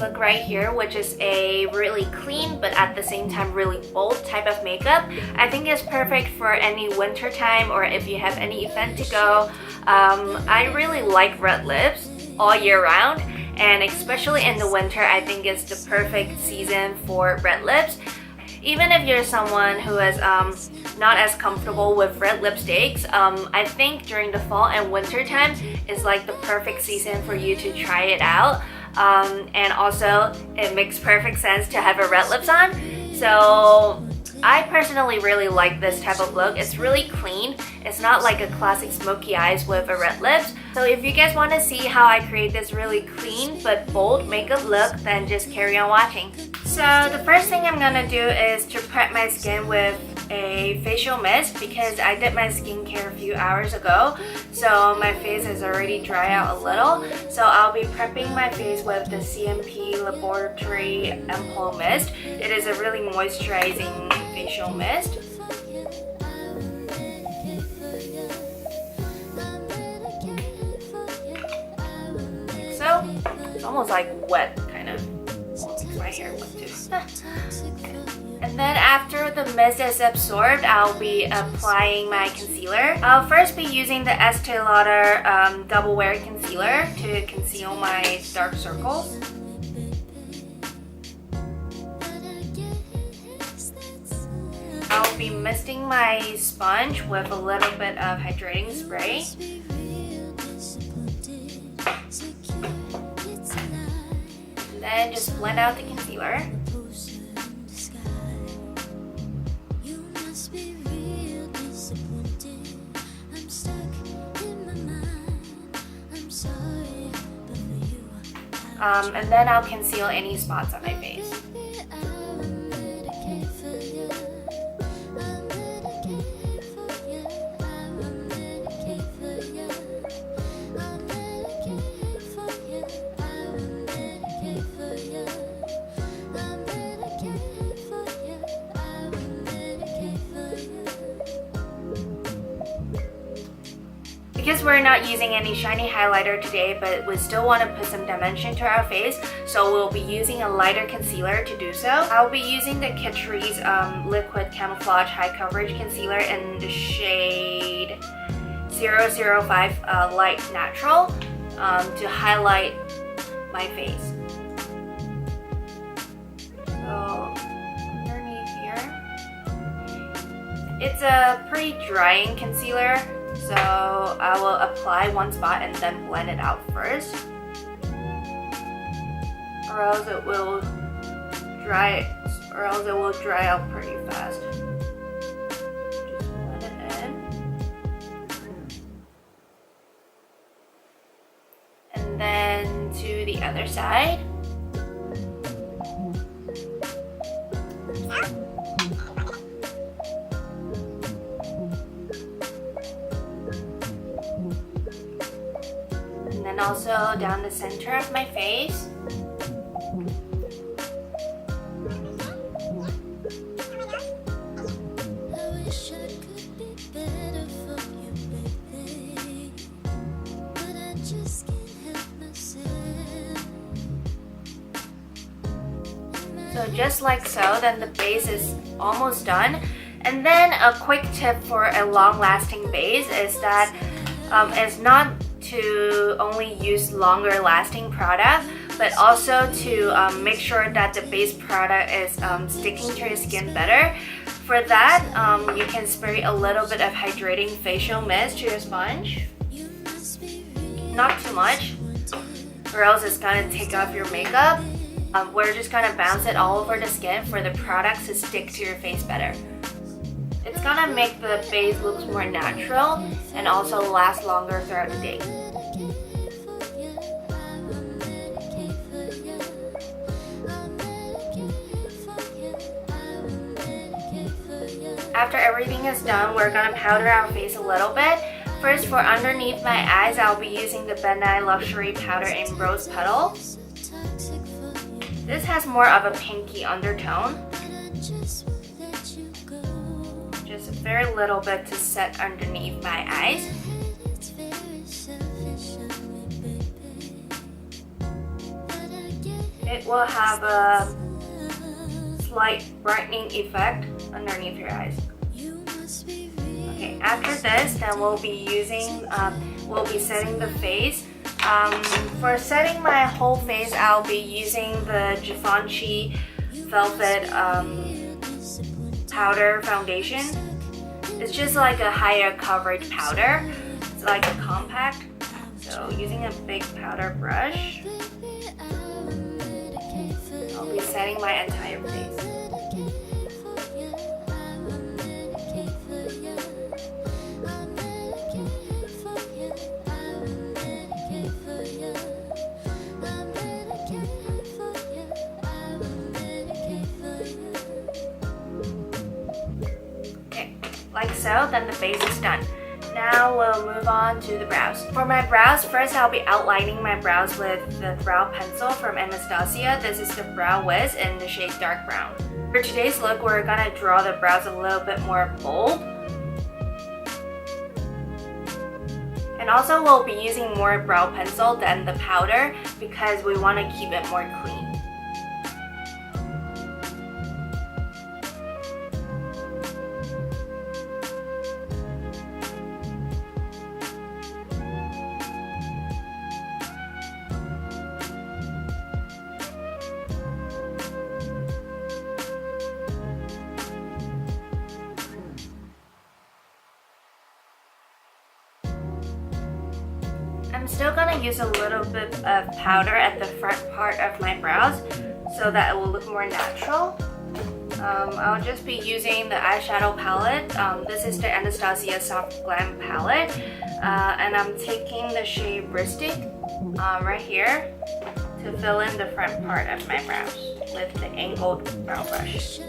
look right here, which is a really clean but at the same time really bold type of makeup. I think it's perfect for any winter time or if you have any event to go. I really like red lips all year round, and especially in the winter, I think it's the perfect season for red lips. Even if you're someone who is not as comfortable with red lipsticks, I think during the fall and winter time is like the perfect season for you to try it out. And also, it makes perfect sense to have a red lips on. So I personally really like this type of look. It's really clean. It's not like a classic smoky eyes with a red lips. So if you guys want to see how I create this really clean but bold makeup look, then just carry on watching. So the first thing I'm gonna do is to prep my skin with a facial mist because I did my skincare a few hours ago, so my face is already dry out a little. So I'll be prepping my face with the CMP Laboratory Ampule mist. It is a really moisturizing facial mist. Like so. It's almost like wet, kind of. My hair wet too. And then after the mist is absorbed, I'll be applying my concealer. I'll first be using the Esteē Lauder Double Wear Concealer to conceal my dark circles. I'll be misting my sponge with a little bit of hydrating spray. And then just blend out the concealer. And then I'll conceal any spots on my face. Because we're not using any shiny highlighter today, but we still want to put some dimension to our face, so we'll be using a lighter concealer to do so. I'll be using the Catrice Liquid Camouflage High Coverage Concealer in the shade 005 Light Natural to highlight my face. So underneath here, it's a pretty drying concealer. So I will apply one spot and then blend it out first, or else it will dry out pretty fast. Just blend it in. And then to the other side. And also down the center of my face. So just like so, then the base is almost done. And then a quick tip for a long-lasting base is that it's not to only use longer lasting product, but also to make sure that the base product is sticking to your skin better. For that, you can spray a little bit of hydrating facial mist to your sponge. Not too much, or else it's gonna take off your makeup. We're just gonna bounce it all over the skin for the products to stick to your face better. It's gonna make the base look more natural and also last longer throughout the day. After everything is done, we're gonna powder our face a little bit. First, for underneath my eyes, I'll be using the Ben Nye Luxury Powder in Rose Petal. This has more of a pinky undertone. Just a very little bit to set underneath my eyes. It will have a slight brightening effect underneath your eyes. Okay, after this, then we'll be setting the face. For setting my whole face, I'll be using the Givenchy Velvet powder foundation. It's just like a higher coverage powder. It's like a compact. So using a big powder brush, I'll be setting my entire face. Okay, like so, then the face is done. Now we'll move on to the brows. For my brows, first I'll be outlining my brows with the brow pencil from Anastasia. This is the Brow Wiz in the shade dark brown. For today's look, we're gonna draw the brows a little bit more bold. And also we'll be using more brow pencil than the powder because we want to keep it more clean. I'm still gonna use a little bit of powder at the front part of my brows so that it will look more natural. I'll just be using the eyeshadow palette. This is the Anastasia Soft Glam palette. And I'm taking the shade Rustic right here to fill in the front part of my brows with the angled brow brush.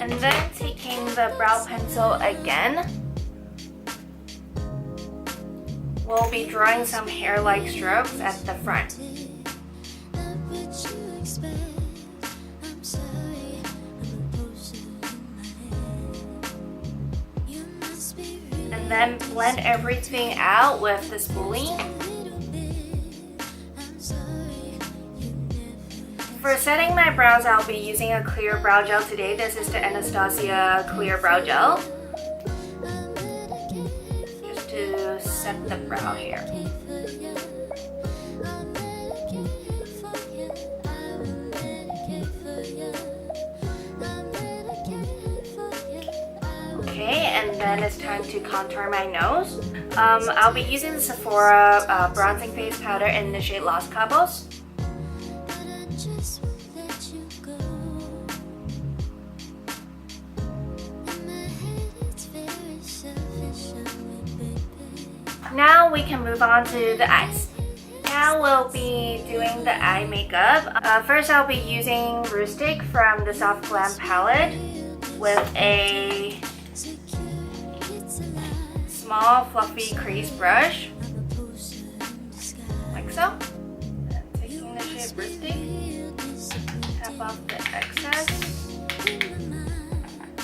And then taking the brow pencil again, we'll be drawing some hair-like strokes at the front. And then blend everything out with the spoolie. For setting my brows, I'll be using a clear brow gel today. This is the Anastasia Clear Brow Gel. Just to set the brow hair. Okay, and then it's time to contour my nose. I'll be using the Sephora bronzing face powder in the shade Los Cabos. Now we can move on to the eyes. Now we'll be doing the eye makeup. First I'll be using Rustic from the Soft Glam palette with a small fluffy crease brush, like so. And taking the shade Rustic, tap off the excess.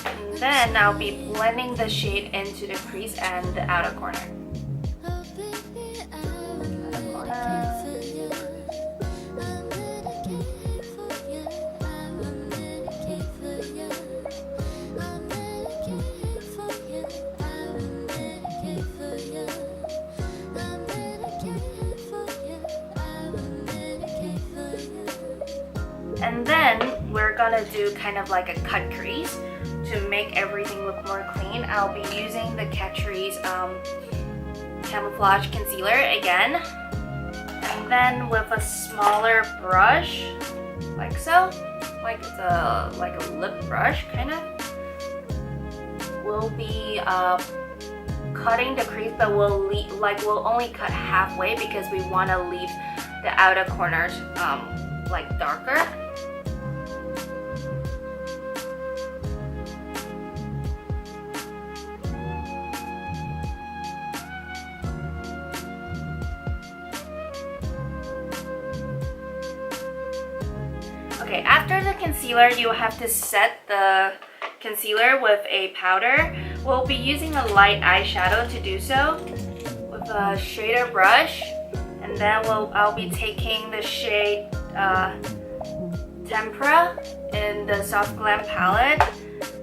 And then I'll be blending the shade into the crease and the outer corner. And then we're gonna do kind of like a cut crease to make everything look more clean. I'll be using the Catrice Camouflage concealer again. And then with a smaller brush, like so, like it's a lip brush kind of. We'll be cutting the crease, but we'll only cut halfway because we want to leave the outer corners like darker. Okay, after the concealer, you have to set the concealer with a powder. We'll be using a light eyeshadow to do so with a shader brush, and then I'll be taking the shade Tempera in the Soft Glam palette.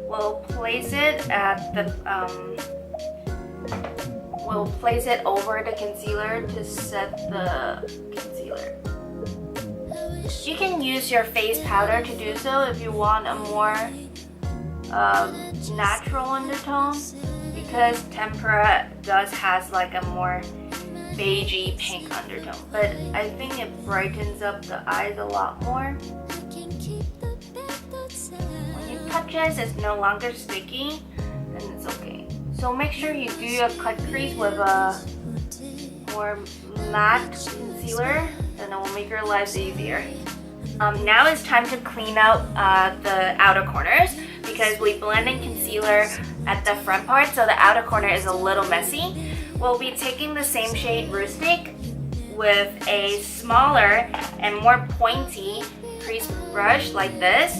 We'll place it at the we'll place it over the concealer to set the concealer. You can use your face powder to do so if you want a more natural undertone, because Tempera has like a more beigey pink undertone, but I think it brightens up the eyes a lot more. When you touch it, it's no longer sticky, then it's okay. So make sure you do your cut crease with a more matte concealer, then it will make your lives easier. Now it's time to clean out the outer corners, because we blend in concealer at the front part, so the outer corner is a little messy. We'll be taking the same shade Rustic with a smaller and more pointy crease brush like this.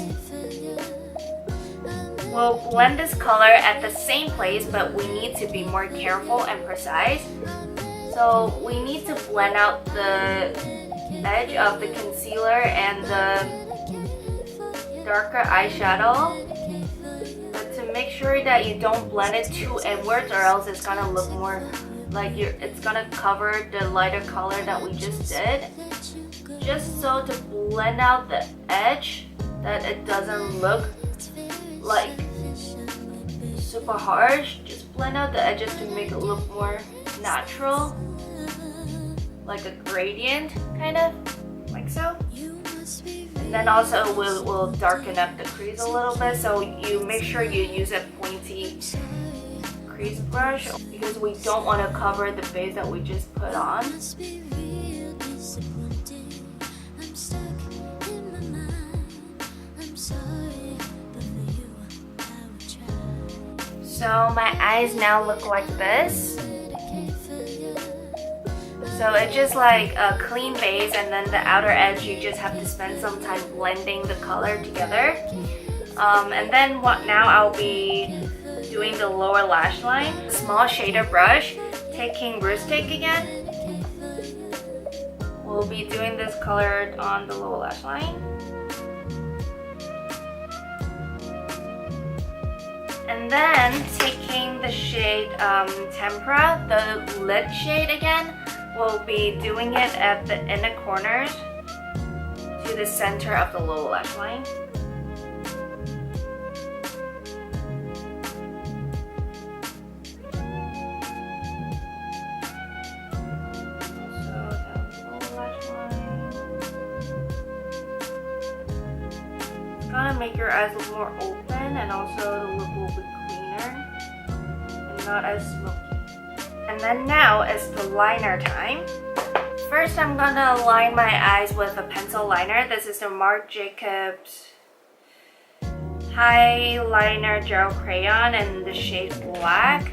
We'll blend this color at the same place, but we need to be more careful and precise. So we need to blend out the edge of the concealer and the darker eyeshadow, but to make sure that you don't blend it too inwards, or else it's gonna look more like it's gonna cover the lighter color that we just did. Just so to blend out the edge, that it doesn't look like super harsh. Just blend out the edges to make it look more natural, like a gradient, kind of, like so. And then also we'll darken up the crease a little bit, so you make sure you use a pointy crease brush, because we don't want to cover the base that we just put on. So my eyes now look like this. So it's just like a clean base, and then the outer edge you just have to spend some time blending the color together. And then now I'll be doing the lower lash line. Small shader brush, taking Rustic again. We'll be doing this color on the lower lash line. And then taking the shade Tempera, the lid shade again, we'll be doing it at the inner corners to the center of the lower lash line. Also down the lower lash line. It's gonna make your eyes look more open, and also the look will be cleaner and not as smoky. And then now is the liner time. First, I'm gonna line my eyes with a pencil liner. This is the Marc Jacobs Eyeliner Gel Crayon in the shade Black.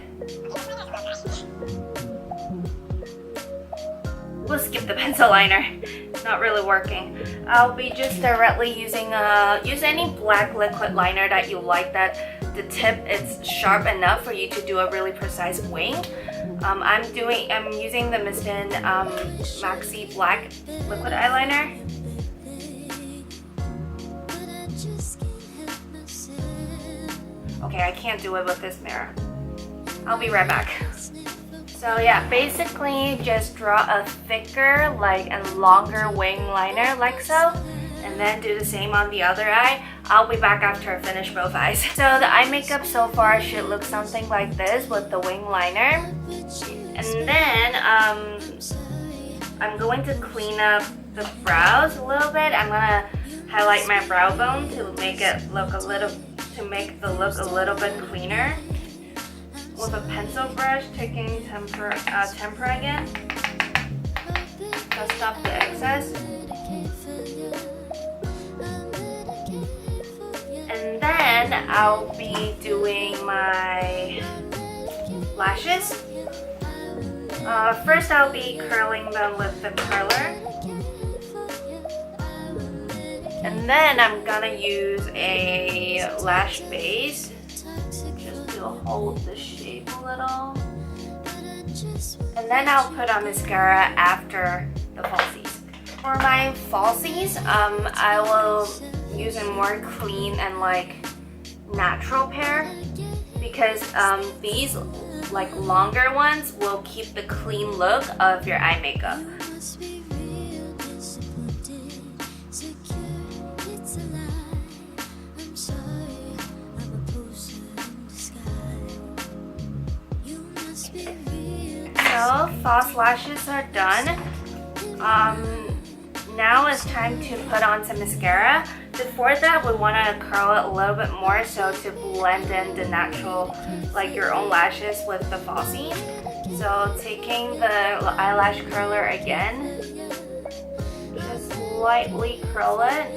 We'll skip the pencil liner. It's not really working. I'll be just directly using use any black liquid liner that you like, that the tip is sharp enough for you to do a really precise wing. I'm using the Mistine Maxi black liquid eyeliner. Okay, I can't do it with this mirror. I'll be right back. So yeah, basically just draw a thicker and longer wing liner like so, and then do the same on the other eye. I'll be back after I finish both eyes. So the eye makeup so far should look something like this with the wing liner. And then I'm going to clean up the brows a little bit. I'm gonna highlight my brow bone to make it look the look a little bit cleaner. With a pencil brush, taking Tempera again. Dust off the excess. And then I'll be doing my lashes. First I'll be curling them with the curler. And then I'm gonna use a lash base just to hold the shape a little. And then I'll put on mascara after the falsies. For my falsies, I will use a more clean and like natural pair because these like longer ones will keep the clean look of your eye makeup. So false lashes are done. Now it's time to put on some mascara. Before that, we want to curl it a little bit more so to blend in the natural, like your own lashes with the falsies. So taking the eyelash curler again, just lightly curl it.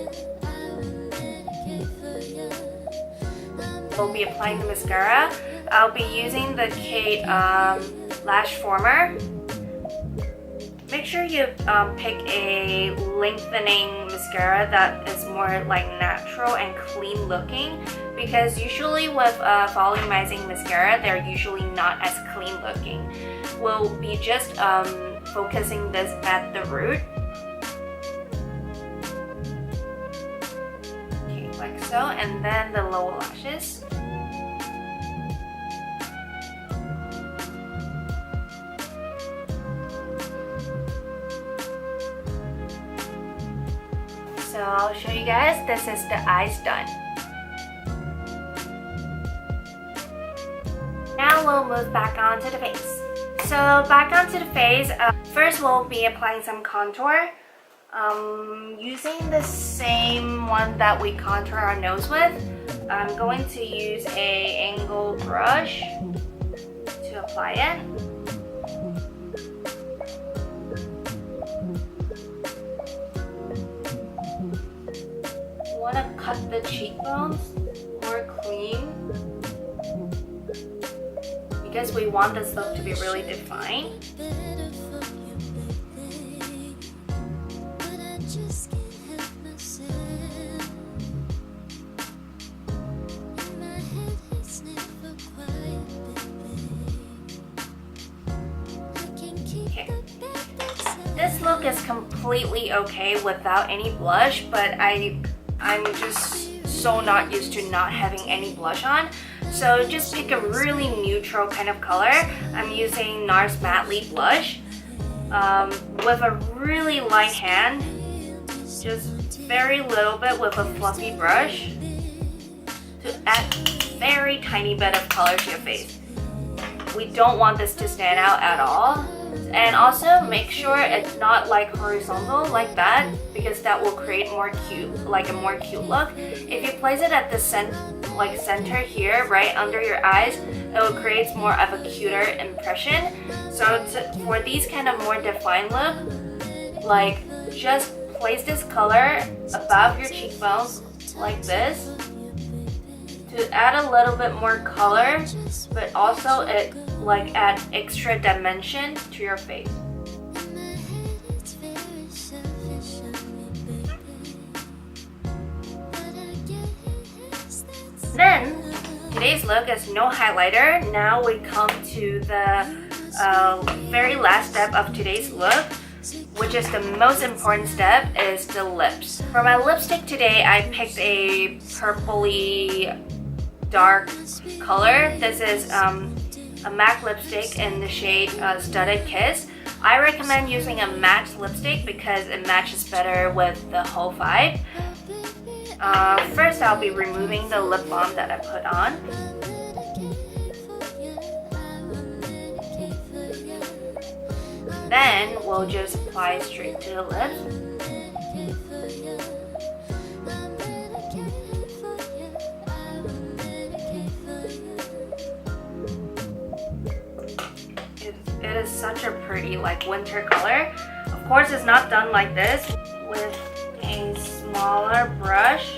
We'll be applying the mascara. I'll be using the Kate Lash Former. Make sure you pick a lengthening mascara that is more like natural and clean looking, because usually with volumizing mascara, they're usually not as clean looking. We'll be just focusing this at the root. Okay, like so, and then the lower lashes. So I'll show you guys, this is the eyes done. Now we'll move back onto the face. So back onto the face, first we'll be applying some contour. Using the same one that we contour our nose with, I'm going to use a angled brush to apply it. Want to cut the cheekbones more clean because we want this look to be really defined. Okay. This look is completely okay without any blush, but I'm just so not used to not having any blush on. So just pick a really neutral kind of color. I'm using Nars Matte Lip Blush with a really light hand, just very little bit with a fluffy brush to add very tiny bit of color to your face. We don't want this to stand out at all. And also make sure it's not like horizontal like that, because that will create more cute, like a more cute look. If you place it at the center here, right under your eyes, it will create more of a cuter impression. So for these kind of more defined look, like just place this color above your cheekbones like this to add a little bit more color, but also it like add extra dimension to your face. Then today's look is no highlighter. Now we come to the very last step of today's look, which is the most important step, is the lips. For my lipstick today, I picked a purpley dark color. This is a MAC lipstick in the shade Studded Kiss. I recommend using a matte lipstick because it matches better with the whole vibe. First, I'll be removing the lip balm that I put on. Then we'll just apply straight to the lips. It is such a pretty like winter color. Of course, it's not done like this. With a smaller brush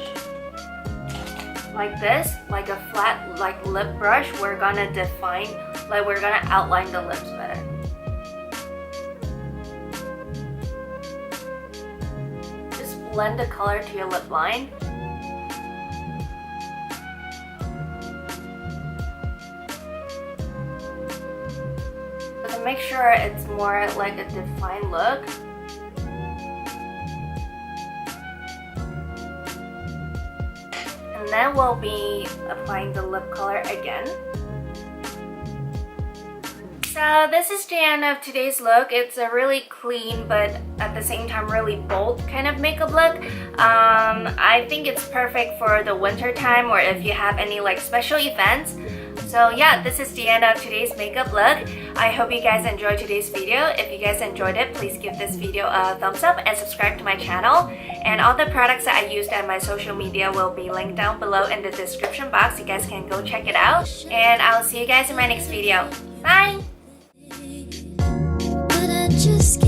like this, like a flat like lip brush, we're gonna define, like we're gonna outline the lips better. Just blend the color to your lip line. To make sure it's more like a defined look. And then we'll be applying the lip color again. So this is the end of today's look. It's a really clean but at the same time really bold kind of makeup look. I think it's perfect for the winter time or if you have any like special events. So yeah, this is the end of today's makeup look. I hope you guys enjoyed today's video. If you guys enjoyed it, please give this video a thumbs up and subscribe to my channel. And all the products that I used on my social media will be linked down below in the description box. You guys can go check it out. And I'll see you guys in my next video. Bye! But I just